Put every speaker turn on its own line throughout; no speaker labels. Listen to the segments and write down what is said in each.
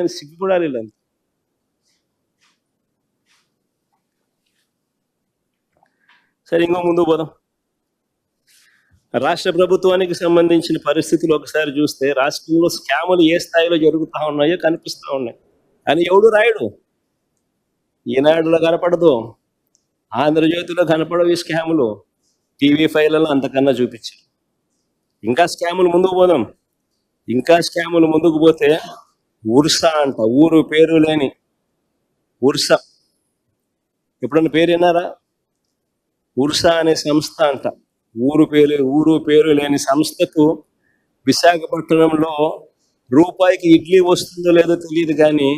నేను సిగ్గుపడాలి ఇలా. సరే, ఇంకో ముందుకు పోదాం. రాష్ట్ర ప్రభుత్వానికి సంబంధించిన పరిస్థితులు ఒకసారి చూస్తే రాష్ట్రంలో స్కాములు ఏ స్థాయిలో జరుగుతూ ఉన్నాయో కనిపిస్తూ ఉన్నాయి. కానీ ఎవడు రాయడు. ఈనాడులో కనపడదు, ఆంధ్రజ్యోతిలో కనపడవు ఈ స్కాములు. TV5లలో అంతకన్నా చూపించారు. ఇంకా స్కాములు ముందుకు పోదాం. ఇంకా స్కాములు ముందుకు పోతే ఉర్సా అంట, ఊరు పేరు లేని ఉర్సా. ఎప్పుడన్నా పేరు విన్నారా? ఉర్సా అనే సంస్థ అంట, ఊరు పేరు లేని సంస్థకు విశాఖపట్నంలో రూపాయికి ఇడ్లీ వస్తుందో లేదో తెలియదు, కానీ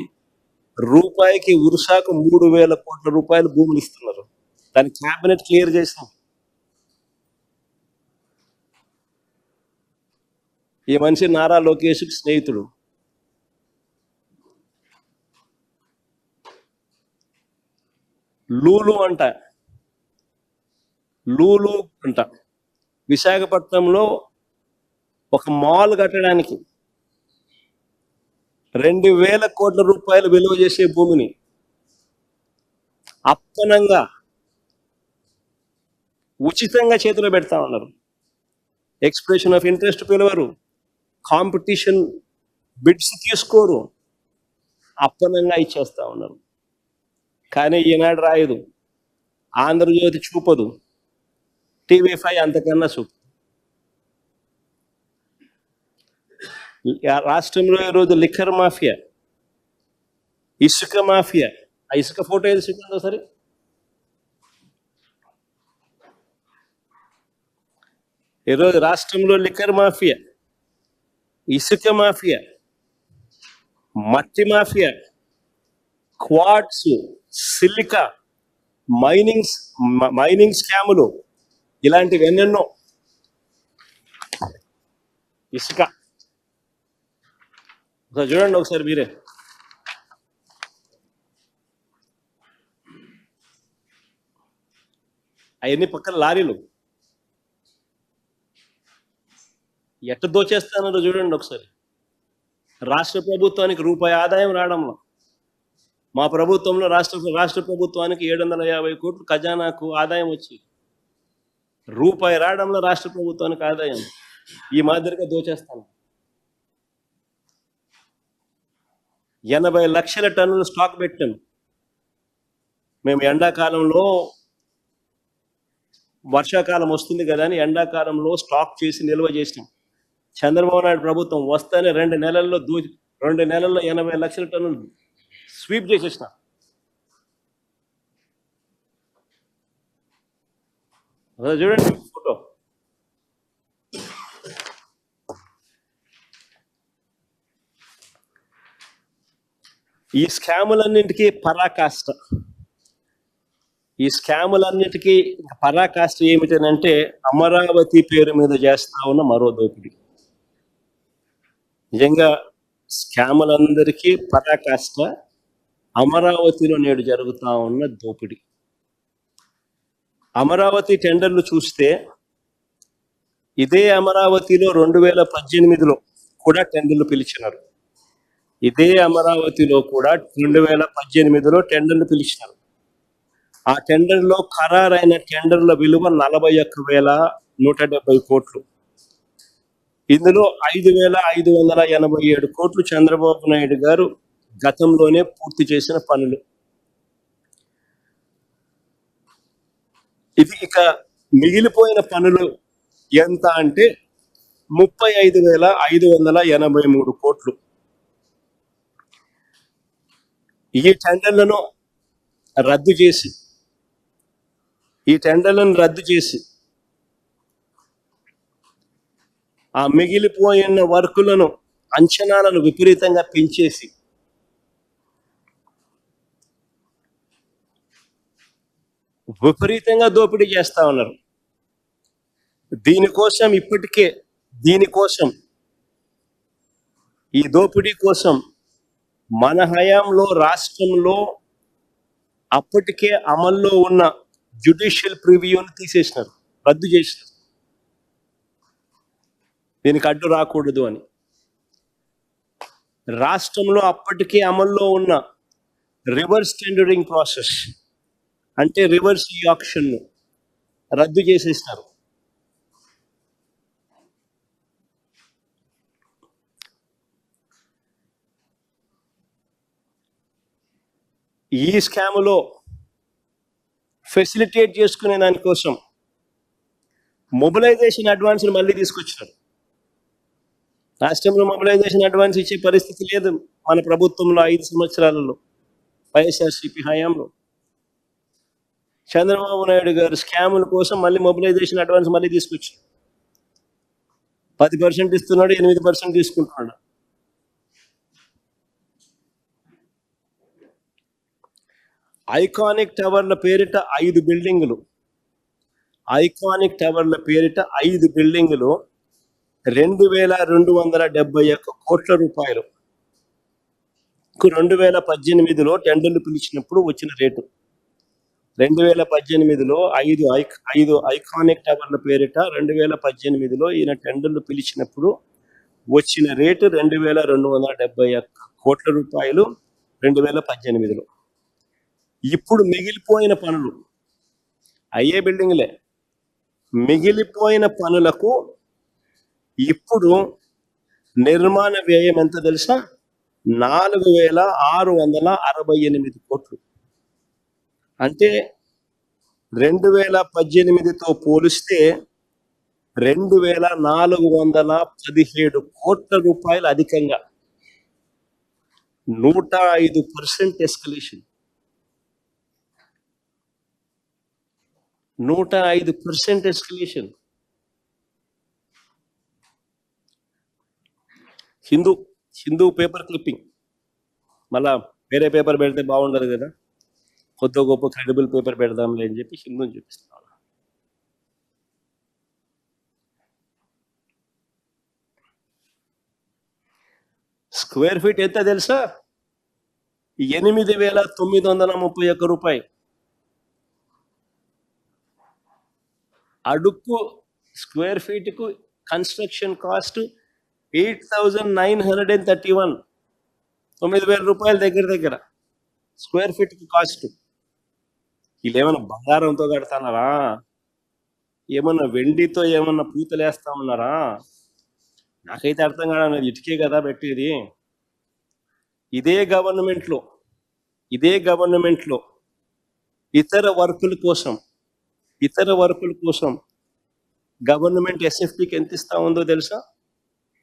రూపాయికి ఉర్సాకు 3,000 కోట్ల రూపాయలు భూములు ఇస్తున్నారు. దాని క్యాబినెట్ క్లియర్ చేసాం. ఈ మనిషి నారా లోకేష్కి స్నేహితుడు. లూలు అంట విశాఖపట్నంలో ఒక మాల్ కట్టడానికి 2,000 కోట్ల రూపాయలు విలువ చేసే భూమిని అప్పనంగా ఉచితంగా చేతిలో పెడతా ఉన్నారు. ఎక్స్ప్రెషన్ ఆఫ్ ఇంట్రెస్ట్ పిలవరు, కాంపిటీషన్ బిడ్స్ తీసుకోరు, అప్పనంగా ఇచ్చేస్తా ఉన్నారు. కానీ ఈనాడు రాయదు, ఆంధ్రజ్యోతి చూపదు, TV5 అంతకన్నా చూపు. రాష్ట్రంలో ఈరోజు లిక్కర్ మాఫియా, ఇసుక మాఫియా. ఆ ఇసుక ఫోటో ఏది చూపిందో సరే. ఈరోజు రాష్ట్రంలో లిక్కర్ మాఫియా, ఇసుక మాఫియా, మట్టి మాఫియా, క్వార్ట్స్, సిలికా, మైనింగ్ స్కాములు, ఇలాంటివి ఎన్నెన్నో. ఇసుక చూడండి ఒకసారి మీరే. అవన్నీ పక్కన లారీలు ఎట్ట దోచేస్తానో చూడండి ఒకసారి. రాష్ట్ర ప్రభుత్వానికి రూపాయి ఆదాయం రావడంలో, మా ప్రభుత్వంలో రాష్ట్ర ప్రభుత్వానికి 750 కోట్లు ఖజానాకు ఆదాయం వచ్చి, రూపాయి రావడంలో రాష్ట్ర ప్రభుత్వానికి ఆదాయం ఈ మాదిరిగా దోచేస్తాను. 80 లక్షల టన్నులు స్టాక్ పెట్టాం మేము. ఎండాకాలంలో, వర్షాకాలం వస్తుంది కదా అని ఎండాకాలంలో స్టాక్ చేసి నిల్వ చేసినాం. చంద్రబాబు నాయుడు ప్రభుత్వం వస్తేనే 2 నెలల్లో 80 లక్షల టన్నులు స్వీప్ చేసేసిన. చూడండి ఫోటో. ఈ స్కాములన్నింటికీ పరాకాష్ట ఏమిటనంటే అమరావతి పేరు మీద చేస్తా ఉన్న మరో దోపిడీ. నిజంగా స్కాములందరికీ పరాకాష్ట అమరావతిలో నేడు జరుగుతూ ఉన్న దోపిడీ. అమరావతి టెండర్లు చూస్తే ఇదే అమరావతిలో 2018లో కూడా టెండర్లు పిలిచినారు. ఇదే అమరావతిలో కూడా 2018లో టెండర్లు పిలిచినారు. ఆ టెండర్లో ఖరారైన టెండర్ల విలువ 41,170 కోట్లు. ఇందులో 5,587 కోట్లు చంద్రబాబు నాయుడు గారు గతంలోనే పూర్తి చేసిన పనులు. ఇది ఇక మిగిలిపోయిన పనులు ఎంత అంటే 35,583 కోట్లు. ఈ టెండర్లను రద్దు చేసి ఆ మిగిలిపోయిన వర్కులను, అంచనాలను విపరీతంగా పెంచేసి విపరీతంగా దోపిడీ చేస్తా ఉన్నారు. ఈ దోపిడీ కోసం మన హయాంలో రాష్ట్రంలో అప్పటికే అమల్లో ఉన్న జ్యుడిషియల్ ప్రివ్యూను తీసేసినారు, రద్దు చేసినారు. దీనికి అడ్డు రాకూడదు అని. రాష్ట్రంలో అప్పటికే అమల్లో ఉన్న రివర్స్ టెండరింగ్ ప్రాసెస్ అంటే రివర్స్ ఈ ఆప్షన్ రద్దు చేసేసినారు. ఈ స్కాములో ఫెసిలిటేట్ చేసుకునే దానికోసం మొబిలైజేషన్ అడ్వాన్స్ మళ్ళీ తీసుకొచ్చినారు. రాష్ట్రంలో మొబిలైజేషన్ అడ్వాన్స్ ఇచ్చే పరిస్థితి లేదు మన ప్రభుత్వంలో 5 సంవత్సరాలలో వైఎస్ఆర్సీపీ హయాంలో. చంద్రబాబు నాయుడు గారు స్కాముల కోసం మళ్ళీ మొబిలైజేషన్ అడ్వాన్స్ మళ్ళీ తీసుకొచ్చారు. 10% ఇస్తున్నాడు, 8% తీసుకుంటున్నాడు. ఐకానిక్ టవర్ల పేరిట 5 బిల్డింగులు, ఐకానిక్ టవర్ల పేరిట 5 బిల్డింగులు 2271 కోట్ల రూపాయలు 2018లో టెండర్లు పిలిచినప్పుడు వచ్చిన రేటు. 2018లో 5 ఐకానిక్ టవర్ల పేరిట 2018లో ఈయన టెండర్లు పిలిచినప్పుడు వచ్చిన రేటు 2271 కోట్ల రూపాయలు 2018లో. ఇప్పుడు మిగిలిపోయిన పనులు అయ్యే బిల్డింగ్లే, మిగిలిపోయిన పనులకు ఇప్పుడు నిర్మాణ వ్యయం ఎంత తెలుసా? 4668 కోట్లు. అంటే 2018తో పోలిస్తే 2417 కోట్ల రూపాయలు అధికంగా, 105% escalation, 105% escalation. Hindu paper clipping, మళ్ళా వేరే పేపర్ పెడితే బాగుండదు కదా, కొద్ది గొప్ప క్రెడిబుల్ పేపర్ పెడదాంలే అని చెప్పి హిందూని చూపిస్తున్నాను. స్క్వేర్ ఫీట్ ఎంత తెలుసా? 8931 రూపాయలు. అడుక్కు స్క్వేర్ ఫీట్కు కన్స్ట్రక్షన్ కాస్ట్ 8931, 9000 రూపాయలు దగ్గర స్క్వేర్ ఫీట్కి కాస్ట్. వీళ్ళు ఏమన్నా బంగారంతో కడతానారా? ఏమన్నా వెండితో ఏమన్నా పూతలేస్తా ఉన్నారా? నాకైతే అర్థం కాదు. ఇటుకే కదా పెట్టేది. ఇదే గవర్నమెంట్లో ఇతర వర్కుల కోసం గవర్నమెంట్ ఎస్ఎఫ్టీకి ఎంత ఇస్తా ఉందో తెలుసా?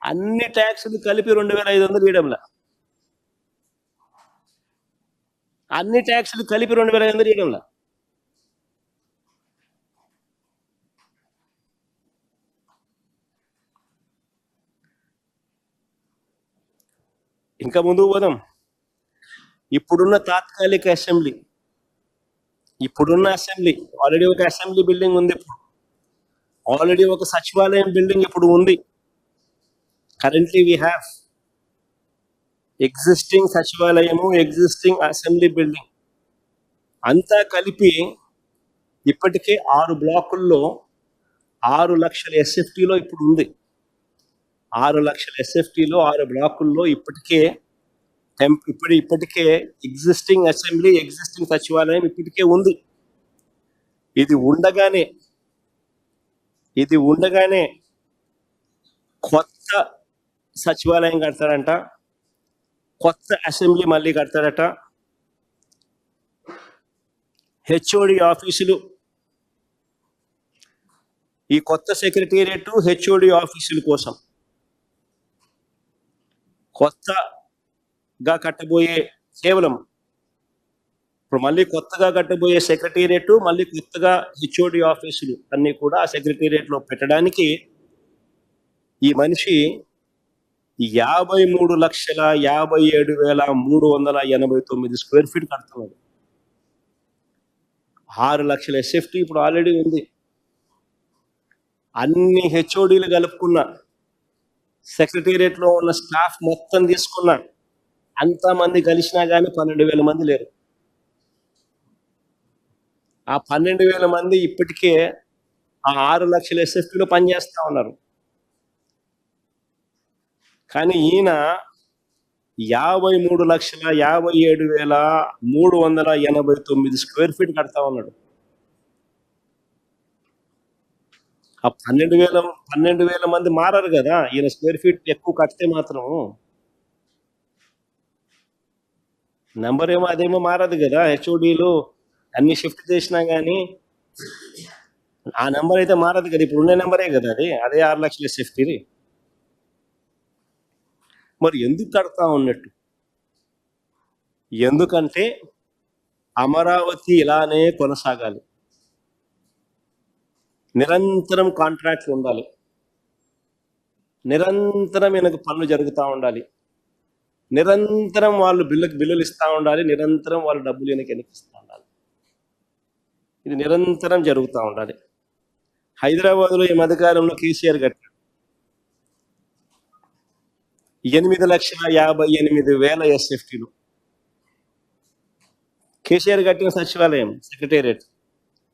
అన్ని ట్యాక్సులు కలిపి 2500 ఇవ్వడంలా, అన్ని ట్యాక్సులు కలిపి 2500 ఇవ్వడంలా. ఇంకా ముందుకు పోదాం. ఇప్పుడున్న తాత్కాలిక అసెంబ్లీ, ఆల్రెడీ ఒక అసెంబ్లీ బిల్డింగ్ ఉంది, ఆల్రెడీ ఒక సచివాలయం బిల్డింగ్ ఇప్పుడు ఉంది. కరెంట్లీ వీ హ్యావ్ ఎగ్జిస్టింగ్ సచివాలయము, ఎగ్జిస్టింగ్ అసెంబ్లీ బిల్డింగ్ అంతా కలిపి ఇప్పటికే 6 బ్లాకుల్లో 6 లక్షల ఎస్ఎఫ్టీలో ఇప్పుడు ఉంది. 6 లక్షల ఎస్ఎఫ్టీలో 6 బ్లాకుల్లో ఇప్పటికే ఎగ్జిస్టింగ్ అసెంబ్లీ, ఎగ్జిస్టింగ్ సచివాలయం ఇప్పటికే ఉంది. ఇది ఉండగానే కొత్త సచివాలయం కడతాడంట, కొత్త అసెంబ్లీ మళ్ళీ కడతాడట. హెచ్ఓడి ఆఫీసులు, ఈ కొత్త సెక్రటేరియట్ హెచ్ఓడి ఆఫీసుల కోసం కొత్తగా కట్టబోయే, కేవలం ఇప్పుడు మళ్ళీ కొత్తగా కట్టబోయే సెక్రటేరియట్, మళ్ళీ కొత్తగా హెచ్ఓడి ఆఫీసులు అన్ని కూడా ఆ సెక్రటేరియట్లో పెట్టడానికి ఈ మనిషి 53,57,389 స్క్వేర్ ఫీట్ కడుతున్నాడు. 6 లక్షల ఎస్ఎఫ్టీ ఇప్పుడు ఆల్రెడీ ఉంది. అన్ని హెచ్ఓడీలు కలుపుకున్న, సెక్రటేరియట్లో ఉన్న స్టాఫ్ మొత్తం తీసుకున్న, అంతమంది కలిసినా కానీ 12,000 మంది లేరు. ఆ 12,000 మంది ఇప్పటికే ఆ 6 లక్షల ఎస్ఎఫ్టీలో పనిచేస్తా ఉన్నారు. కానీ ఈయన 53,57,389 స్క్వేర్ ఫీట్ కడతా ఉన్నాడు. ఆ 12,000 మంది మారారు కదా, ఈయన స్క్వేర్ ఫీట్ ఎక్కువ కడితే మాత్రం నెంబర్ ఏమో అదేమో మారదు కదా. హెచ్ఓడీలు అన్ని షిఫ్ట్ చేసినా కానీ ఆ నెంబర్ అయితే మారదు కదా. ఇప్పుడు ఉన్న నెంబరే కదా అది, అదే 6 లక్షల సేఫ్టీ. మరి ఎందుకు కడతా ఉన్నట్టు? ఎందుకంటే అమరావతి ఇలానే కొనసాగాలి, నిరంతరం కాంట్రాక్ట్లు ఉండాలి, నిరంతరం ఈయనకు పనులు జరుగుతూ ఉండాలి, నిరంతరం వాళ్ళు బిల్లులు ఇస్తూ ఉండాలి, నిరంతరం వాళ్ళు డబ్బులు ఈయనకి వెనకిస్తూ ఉండాలి. ఇది నిరంతరం జరుగుతూ ఉండాలి. హైదరాబాద్లో ఈ మధ్యకాలంలో కేసీఆర్ కట్టాడు 8,58,000 ఎస్ఎఫ్టీలు. కేసీఆర్ కట్టిన సచివాలయం సెక్రటేరియట్,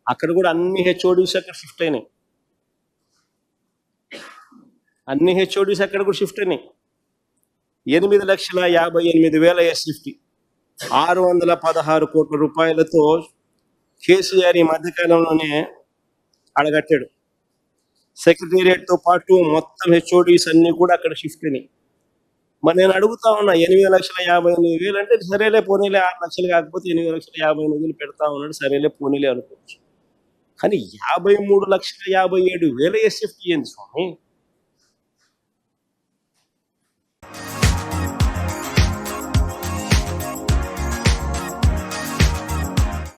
అక్కడ కూడా అన్ని హెచ్ఓడీస్ అక్కడ షిఫ్ట్ అయినాయి. అన్ని హెచ్ఓడీస్ అక్కడ కూడా షిఫ్ట్ అయినాయి. 8,58,000 ఎస్ఎఫ్టీ, 616 కోట్ల రూపాయలతో కేసీఆర్ ఈ మధ్యకాలంలోనే అడగట్టాడు. సెక్రటేరియట్తో పాటు మొత్తం హెచ్ఓడీస్ అన్ని కూడా అక్కడ షిఫ్ట్ అయినాయి. మరి నేను అడుగుతా ఉన్నా, 8,58,000 అంటే సరేలే పోనీలే, 6 లక్షలు కాకపోతే 8,58,000 పెడతా ఉన్నాడు, సరేలే పోనీలే అనుకోవచ్చు. కానీ 53,57,000 ఎస్ఎఫ్టీ ఏంది స్వామి?